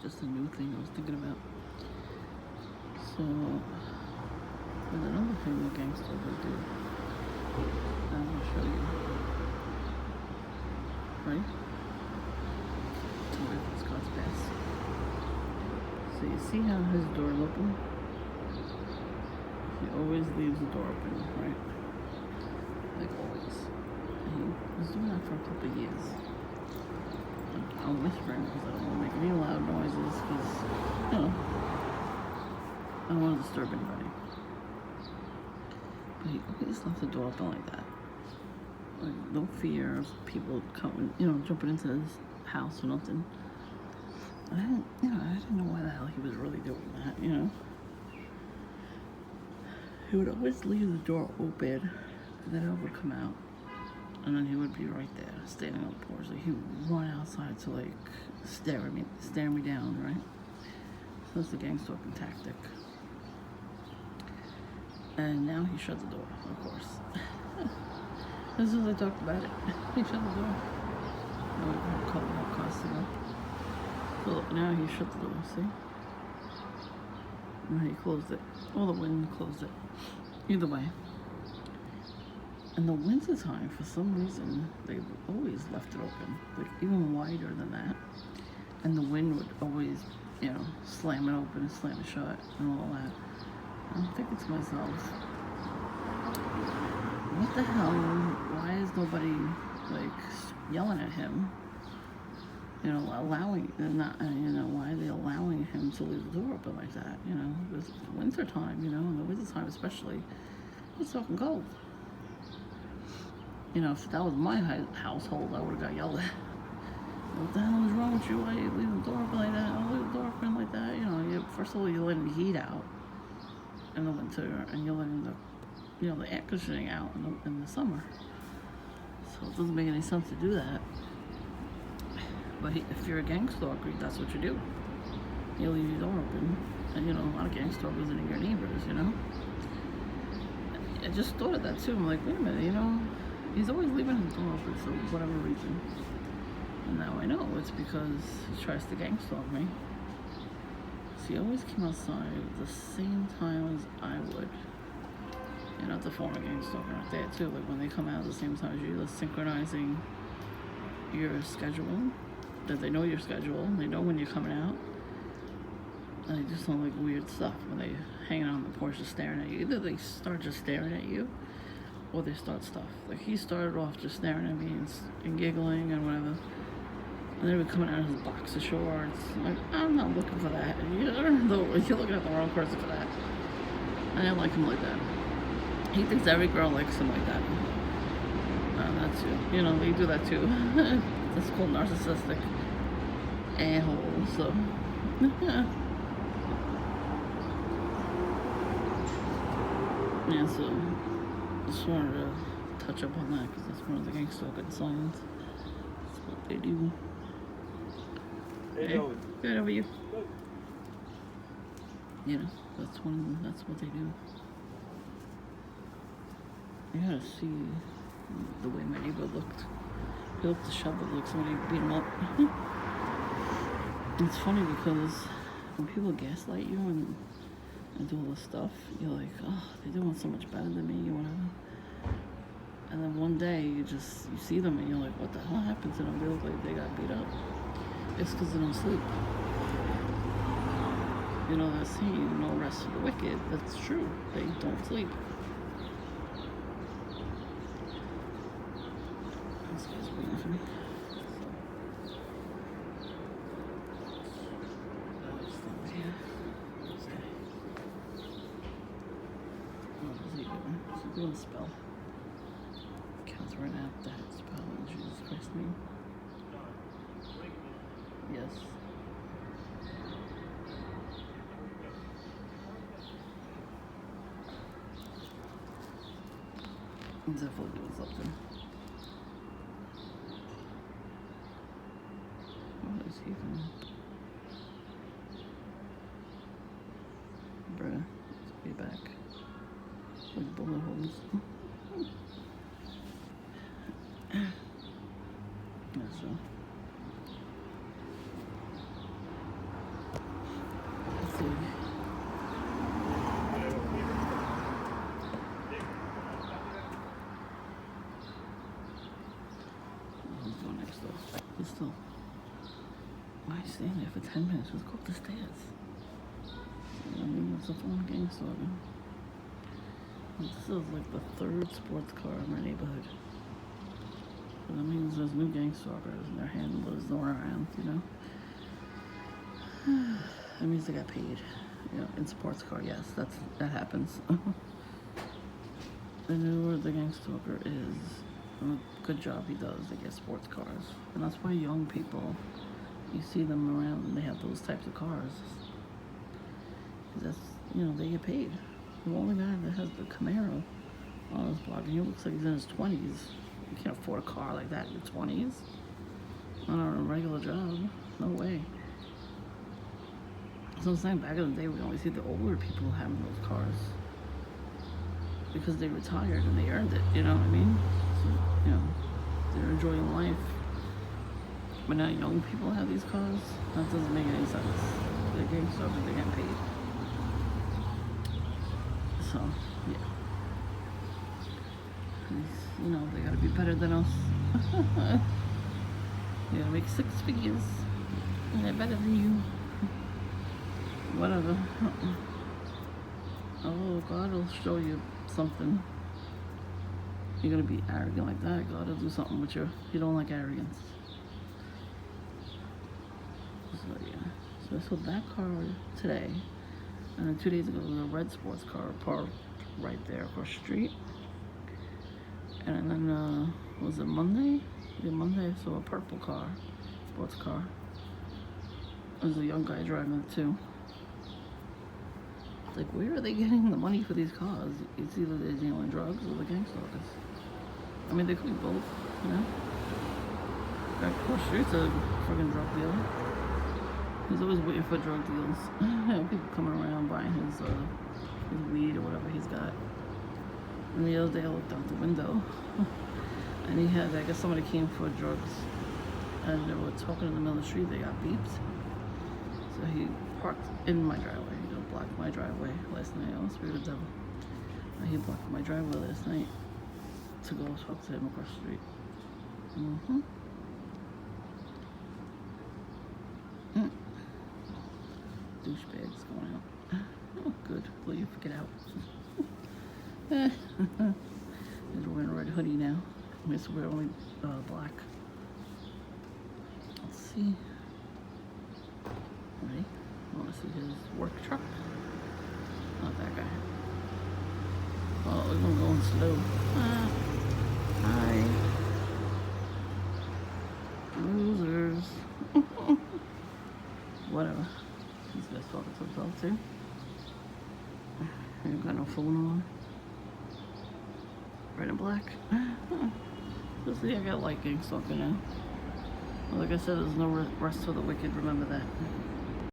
just a new thing I was thinking about. So, there's another thing the gangster would do. I'm gonna show you. Right? Tell me if this car's fast. So you see how his door is open? He always leaves the door open, right? Like always. And he was doing that for a couple of years. I'm whispering because I don't want to make any loud noises because, you know, I don't want to disturb anybody. But he always left the door open like that. Like, no fear of people coming, you know, jumping into his house or nothing. I didn't know why the hell he was really doing that, you know. He would always leave the door open, and then I would come out, and then he would be right there, standing on the porch. Like, he would run outside to, like, stare me down, right? So that's the gang stalking tactic. And now he shut the door, of course. As soon as I talked about it, he shut the door. Now we've had a couple more cars to go. So now he shut the door, see? Now he closed it. Well, the wind closed it. Either way. In the winter time, for some reason, they always left it open. Like, even wider than that. And the wind would always, you know, slam it open and slam it shut and all that. I'm thinking to myself, what the hell? Why is nobody, like, yelling at him? You know, why are they allowing him to leave the door open like that? You know, it's winter time, you know, in the winter time especially, it's fucking cold. You know, if that was my household, I would have got yelled at. What the hell is wrong with you? Why are you leaving the door open like that? Don't leave the door open like that. You know, first of all, you're letting the heat out in the winter, and you're letting the air conditioning out in the summer. So it doesn't make any sense to do that. But if you're a gang stalker, that's what you do. You leave your door open. And, you know, a lot of gang stalkers are your neighbors, you know? I just thought of that, too. I'm like, wait a minute, you know? He's always leaving his door open for whatever reason. And now I know it's because he tries to gang stalk me. So he always came outside at the same time as I would. You know, the former gang stalker out there, too. Like, when they come out at the same time as you, they're synchronizing your schedule. That they know your schedule, they know when you're coming out, and they do some like weird stuff when they hanging out on the porch just staring at you. Either they start just staring at you, or they start stuff. Like, he started off just staring at me and giggling and whatever, and then he would coming out of his boxer shorts. Like, I'm not looking for that. You're looking at the wrong person for that. I didn't like him like that. He thinks every girl likes him like that. That too. You know, they do that too. That's called narcissistic a-hole, so yeah, so just wanted to touch up on that because that's one of the gang stalking signs. That's what they do. Hey, good, how are you? Good. You know, that's what they do. You gotta see the way my neighbor looked. He looked disheveled, like somebody beat him up. It's funny because when people gaslight you and do all this stuff, you're like, oh, they're doing so much better than me, or whatever. And then one day you see them and you're like, what the hell happened to them? They look like they got beat up. It's because they don't sleep. You know, they're saying no rest for the wicked. That's true. They don't sleep. This guy's waiting for me. Doing a spell. Catherine out that spell in Jesus Christ's name. Yes. I'm definitely doing something. What is he doing? Bruh, let's be back. Like bullet holes. Yeah, so. Why are you staying there for 10 minutes? Just go up the stairs. I mean, it's a phone gang stalker. This is like the third sports car in my neighborhood. So that means there's new gang stalkers and their handlers going around, you know? That means they got paid. You know, in sports car, yes, that happens. The newer the gang stalker is, and a good job he does, they get sports cars. And that's why young people, you see them around and they have those types of cars. 'Cause that's, you know, they get paid. The only guy that has the Camaro on his block, and he looks like he's in his 20s. You can't afford a car like that in your 20s. Not on a regular job. No way. So I'm saying, back in the day, we always see the older people having those cars because they retired and they earned it, you know what I mean? So, you know, they're enjoying life. But now young people have these cars. That doesn't make any sense. They're getting stuff and they're getting paid. So, yeah. You know, they gotta be better than us. They gotta make 6 figures. And they're better than you. Whatever. Oh, God will show you something. You're gonna be arrogant like that. God will do something with you. You don't like arrogance. So, yeah. So I sold that car today. And then 2 days ago, there was a red sports car parked right there across the street. And then, was it Monday? Yeah, Monday I saw a purple car, sports car. There's a young guy driving it too. It's like, where are they getting the money for these cars? It's either they're dealing drugs or the gang stalkers. I mean, they could be both, you know? Guy across the street's a friggin' drug dealer. He's always waiting for drug deals. People coming around buying his weed or whatever he's got. And the other day I looked out the window and he had, I guess somebody came for drugs and they were talking in the middle of the street. They got beeped. So he parked in my driveway. He blocked my driveway last night. I must be the devil. He blocked my driveway last night to go talk to him across the street. Douchebags going out. Oh, good. Will you get out? He's wearing a red hoodie now. I'm just wear only black. Let's see. Ready? I want to see his work truck. Not that guy. Oh, we're going slow. Hi. Losers. Whatever. This guy's talking to himself too. Ain't got no phone on. Red and black. So see, I got light gang stalking now. Well, like I said, there's no rest for the wicked. Remember that.